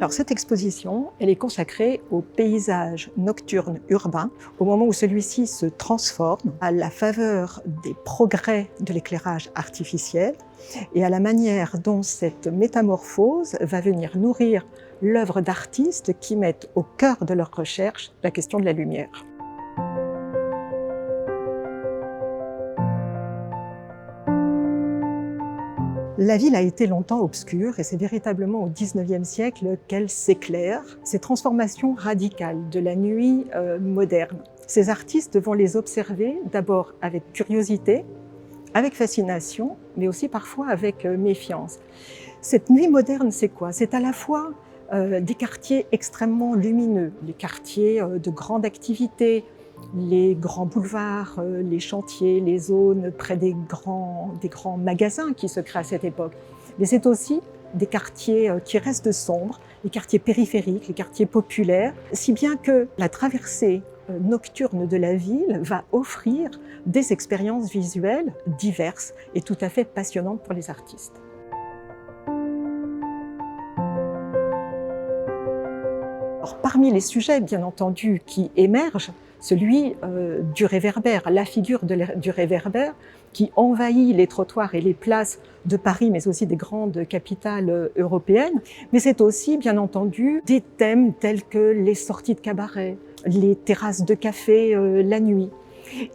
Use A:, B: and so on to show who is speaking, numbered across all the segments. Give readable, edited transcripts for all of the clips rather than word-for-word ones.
A: Alors cette exposition, elle est consacrée au paysage nocturne urbain, au moment où celui-ci se transforme à la faveur des progrès de l'éclairage artificiel et à la manière dont cette métamorphose va venir nourrir l'œuvre d'artistes qui mettent au cœur de leur recherche la question de la lumière. La ville a été longtemps obscure et c'est véritablement au XIXe siècle qu'elle s'éclaire. Ces transformations radicales de la nuit moderne, ces artistes vont les observer d'abord avec curiosité, avec fascination, mais aussi parfois avec méfiance. Cette nuit moderne, c'est quoi? C'est à la fois des quartiers extrêmement lumineux, les quartiers de grande activité, les grands boulevards, les chantiers, les zones près des grands magasins qui se créent à cette époque. Mais c'est aussi des quartiers qui restent sombres, les quartiers périphériques, les quartiers populaires, si bien que la traversée nocturne de la ville va offrir des expériences visuelles diverses et tout à fait passionnantes pour les artistes. Alors, parmi les sujets, bien entendu, qui émergent, celui du réverbère, la figure du réverbère qui envahit les trottoirs et les places de Paris, mais aussi des grandes capitales européennes. Mais c'est aussi, bien entendu, des thèmes tels que les sorties de cabaret, les terrasses de café la nuit.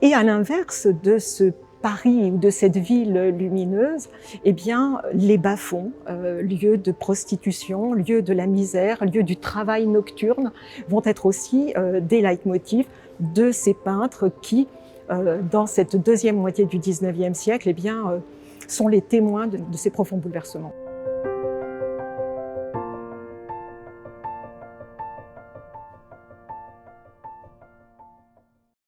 A: Et à l'inverse de ce Paris ou de cette ville lumineuse, eh bien, les bas-fonds, lieux de prostitution, lieux de la misère, lieux du travail nocturne, vont être aussi des leitmotifs de ces peintres qui, dans cette deuxième moitié du XIXe siècle, eh bien, sont les témoins de ces profonds bouleversements.